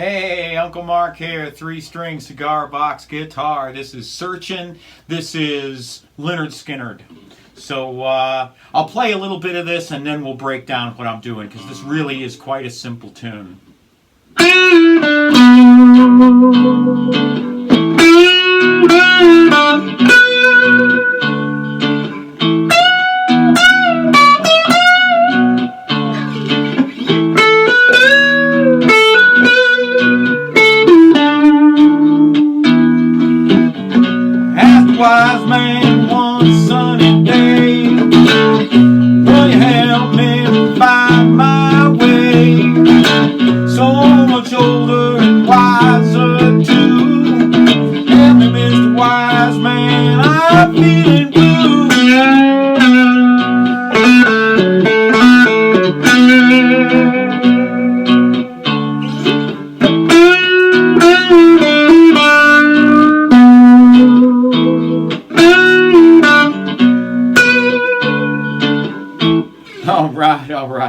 Hey, Uncle Mark here, 3-string cigar box guitar. This is Searchin'. This is Lynyrd Skynyrd. So I'll play a little bit of this and then we'll break down what I'm doing because this really is quite a simple tune. Wise man one sunny day, will you help me find my way? So much older and wiser too. Help me, Mr. Wise Man, I'm feeling blue.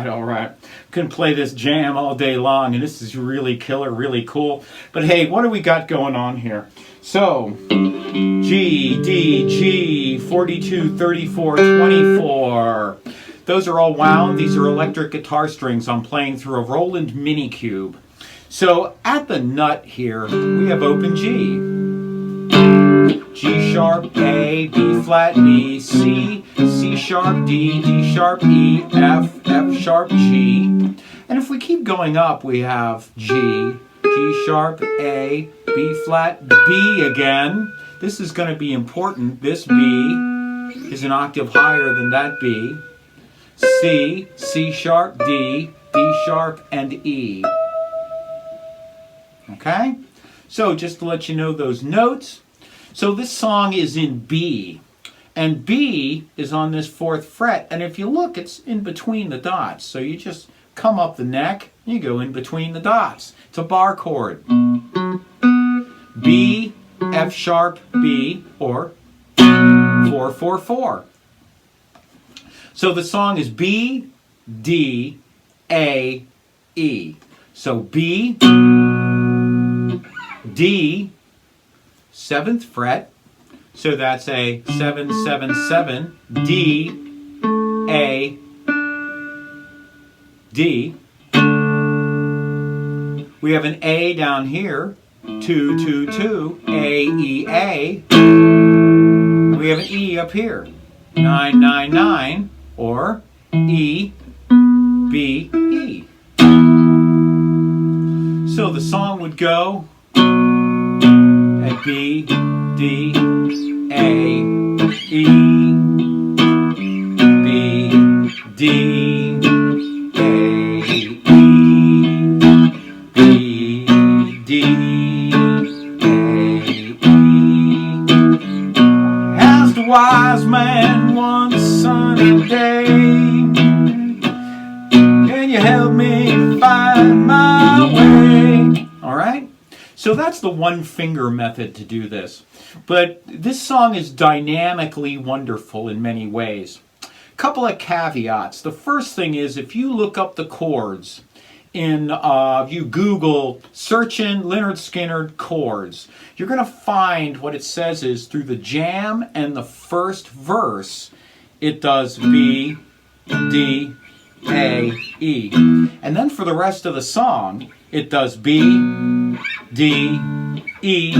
All right. Couldn't play this jam all day long, and this is really killer, really cool. But hey, what do we got going on here? So, G, D, G, 42, 34, 24. Those are all wound. These are electric guitar strings I'm playing through a Roland Mini Cube. So, at the nut here, we have open G. G sharp, A, B flat, B, C, C sharp, D, D sharp, E, F, F sharp, G. And if we keep going up, we have G, G sharp, A, B flat, B again. This is going to be important. This B is an octave higher than that B. C, C sharp, D, D sharp, and E. Okay? So just to let you know those notes. So this song is in B, and B is on this 4th fret, and if you look, it's in between the dots. So you just come up the neck, you go in between the dots. It's a bar chord. B, F sharp, B, or 4, 4, 4. So the song is B, D, A, E. So B, D, 7th fret, so that's a 7, 7, 7, D, A, D. We have an A down here, 2, 2, 2, A, E, A. We have an E up here, 9, 9, 9, or E, B, E. So the song would go B, D, A, E, B, D, A, E, B, D, A, E. Asked a wise man one sunny day, can you help me find my way? All right? So that's the one finger method to do this. But this song is dynamically wonderful in many ways. Couple of caveats. The first thing is if you look up the chords in, you Google Searchin' Lynyrd Skynyrd chords, you're going to find what it says is through the jam and the first verse, it does B, D, A, E. And then for the rest of the song, it does B, D, E,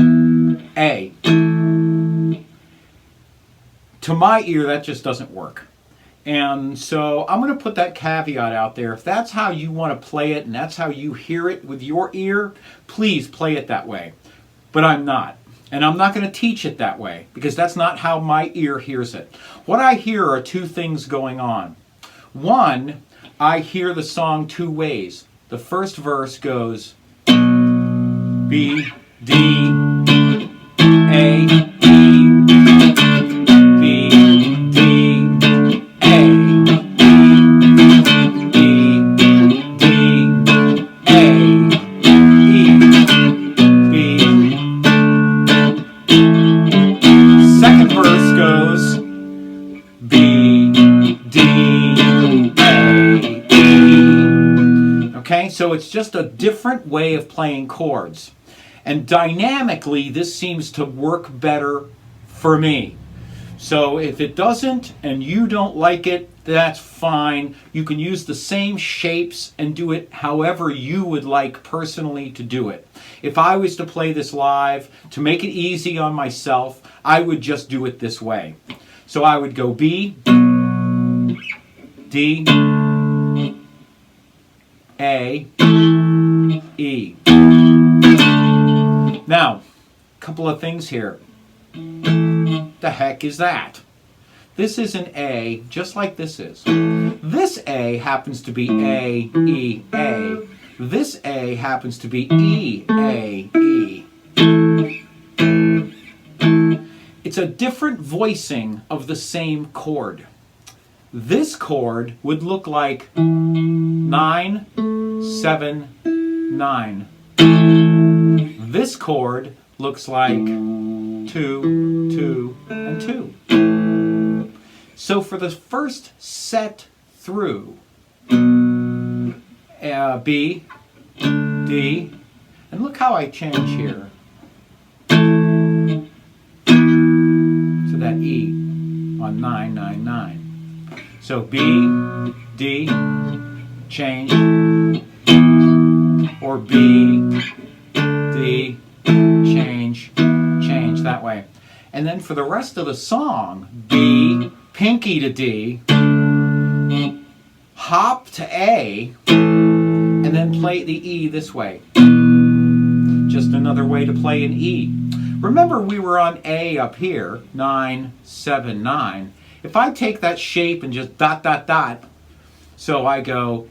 A. To my ear, that just doesn't work. And so I'm going to put that caveat out there. If that's how you want to play it and that's how you hear it with your ear, please play it that way. But I'm not. And I'm not going to teach it that way because that's not how my ear hears it. What I hear are two things going on. One, I hear the song two ways. The first verse goes B, D, A, E, B, D, A, E, D, A, E, B. Second verse goes B, D, A, E. Okay, so it's just a different way of playing chords. And dynamically, this seems to work better for me. So if it doesn't and you don't like it, that's fine. You can use the same shapes and do it however you would like personally to do it. If I was to play this live, to make it easy on myself, I would just do it this way. So I would go B, D, A, E. Now, a couple of things here. The heck is that? This is an A, just like this is. This A happens to be A, E, A. This A happens to be E, A, E. It's a different voicing of the same chord. This chord would look like 9, 7, 9. This chord looks like 2, 2, and 2. So for the first set through, B, D, and look how I change here. So that E on 9, 9, 9. So B, D, change, or B, D, change, change that way. And then for the rest of the song, B, pinky to D, hop to A, and then play the E this way. Just another way to play an E. Remember we were on A up here, 9, 7, 9. If I take that shape and just dot, dot, dot, so I go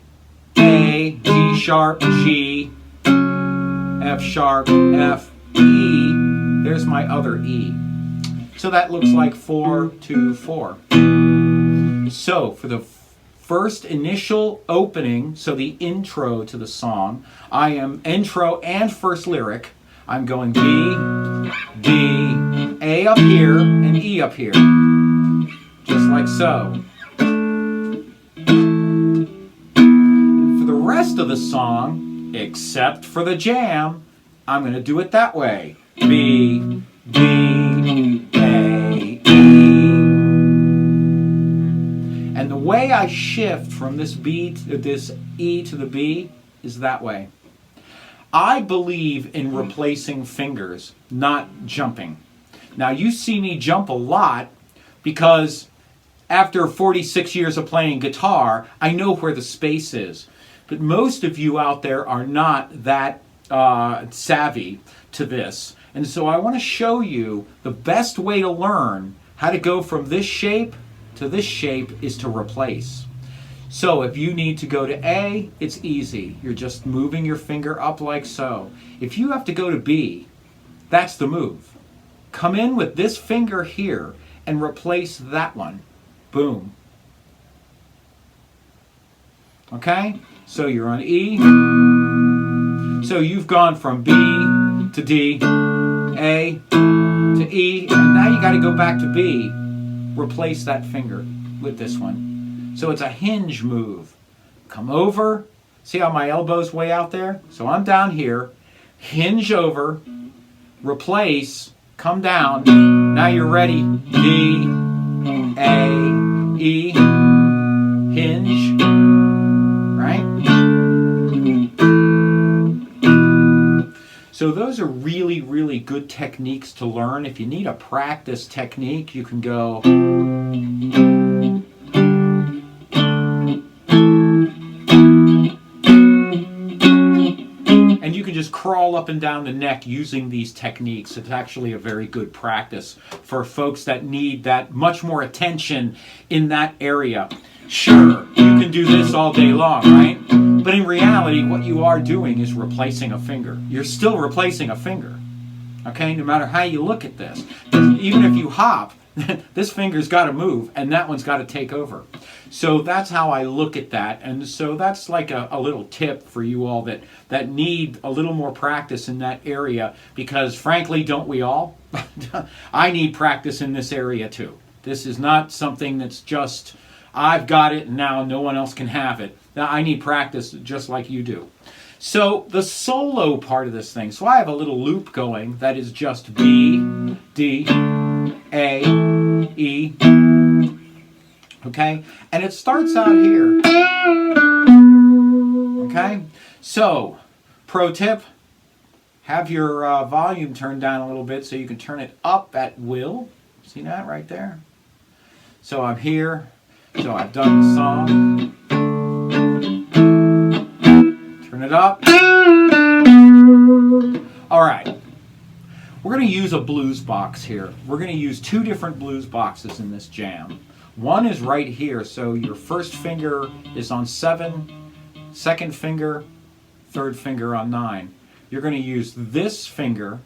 A, G sharp, G, F sharp, F, E, there's my other E. So that looks like 4, 2, 4. So for the first initial opening, so the intro to the song, I am intro and first lyric. I'm going B, D, A up here, and E up here. Just like so. And for the rest of the song, except for the jam, I'm going to do it that way. B, D, A, E. And the way I shift from this B to this E to the B is that way. I believe in replacing fingers, not jumping. Now you see me jump a lot because after 46 years of playing guitar, I know where the space is. But most of you out there are not that savvy to this. And so I want to show you the best way to learn how to go from this shape to this shape is to replace. So if you need to go to A, it's easy. You're just moving your finger up like so. If you have to go to B, that's the move. Come in with this finger here and replace that one. Boom. Okay? So you're on E. So you've gone from B to D, A to E, and now you got to go back to B. Replace that finger with this one. So it's a hinge move. Come over. See how my elbow's way out there? So I'm down here. Hinge over. Replace. Come down. Now you're ready. D, A, E, hinge, right? So those are really, really good techniques to learn. If you need a practice technique, you can go. And you can just crawl up and down the neck using these techniques. It's actually a very good practice for folks that need that much more attention in that area. Sure, you can do this all day long, right? But in reality, what you are doing is replacing a finger. You're still replacing a finger, okay? No matter how you look at this. Even if you hop, this finger's got to move, and that one's got to take over. So that's how I look at that. And so that's like a little tip for you all that need a little more practice in that area, because frankly, don't we all? I need practice in this area too. This is not something that's just I've got it, and now no one else can have it. Now I need practice just like you do. So the solo part of this thing, so I have a little loop going that is just B, D, A, E, okay? And it starts out here, okay? So, pro tip, have your volume turned down a little bit so you can turn it up at will. See that right there? So I'm here, so I've done the song. Turn it up. All right. We're going to use a blues box here. We're going to use two different blues boxes in this jam. One is right here, so your first finger is on 7, second finger, third finger on 9. You're going to use this finger.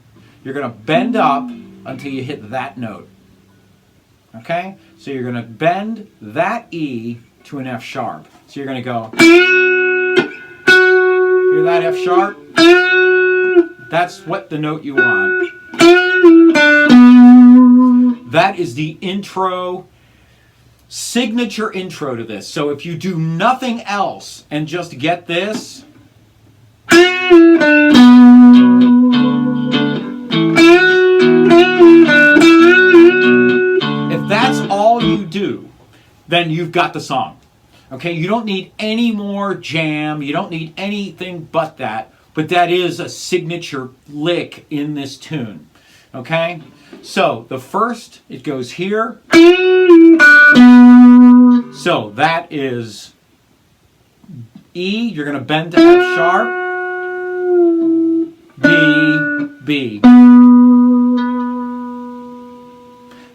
You're going to bend up until you hit that note. Okay? So you're going to bend that E to an F sharp. So you're going to go, hear that F sharp? That's what the note you want. That is the intro, signature intro to this. So if you do nothing else and just get this, if that's all you do, then you've got the song. Okay, you don't need any more jam, you don't need anything but that is a signature lick in this tune. Okay, so the first, it goes here. So that is E, you're going to bend to F sharp, B, B.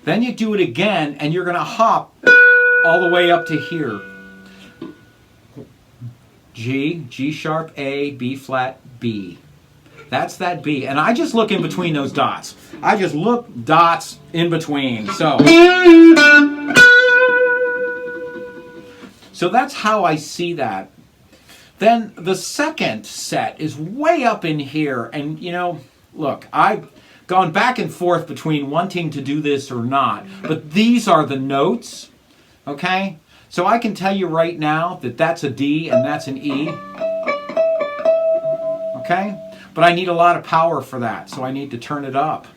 Then you do it again, and you're going to hop all the way up to here. G, G sharp, A, B flat, B. That's that B. And I just look in between those dots. I just look dots in between. So that's how I see that. Then the second set is way up in here. And, you know, look, I've gone back and forth between wanting to do this or not. But these are the notes, okay? So I can tell you right now that that's a D and that's an E. Okay? But I need a lot of power for that, so I need to turn it up.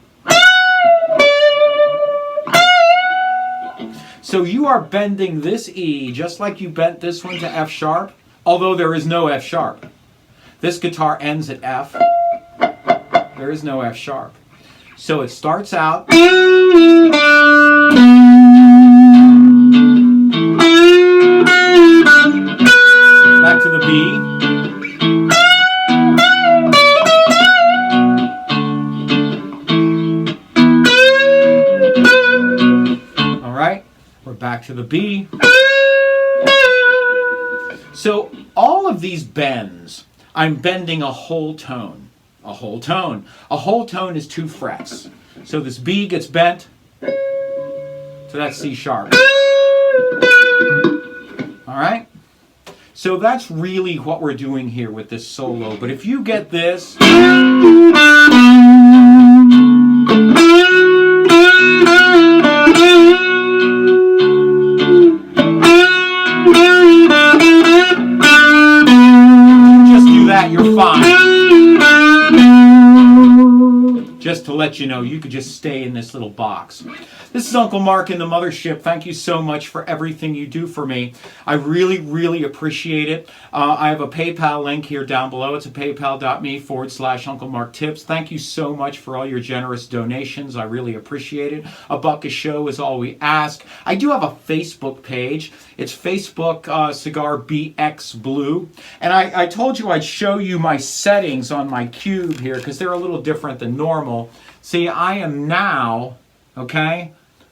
So you are bending this E just like you bent this one to F sharp, although there is no F sharp. This guitar ends at F. There is no F sharp. So it starts out. Back to the B. All right, we're back to the B. So all of these bends, I'm bending a whole tone. A whole tone. A whole tone is 2 frets. So this B gets bent, so that's C sharp. All right? So that's really what we're doing here with this solo. But if you get this, just do that, you're fine. Just to let you know, you could just stay in this little box. This is Uncle Mark in the Mothership. Thank you so much for everything you do for me. I really, really appreciate it. I have a PayPal link here down below. It's a paypal.me/Uncle Mark Tips. Thank you so much for all your generous donations. I really appreciate it. $1 a show is all we ask. I do have a Facebook page. It's Facebook Cigar BX Blue. And I told you I'd show you my settings on my cube here because they're a little different than normal. See, I am now, okay,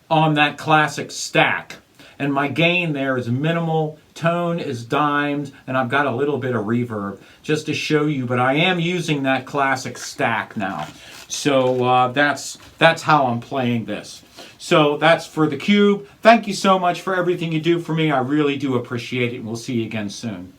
on that classic stack. And my gain there is minimal, tone is dimed, and I've got a little bit of reverb just to show you, but I am using that classic stack now. So that's how I'm playing this. So that's for the cube. Thank you so much for everything you do for me. I really do appreciate it, and we'll see you again soon.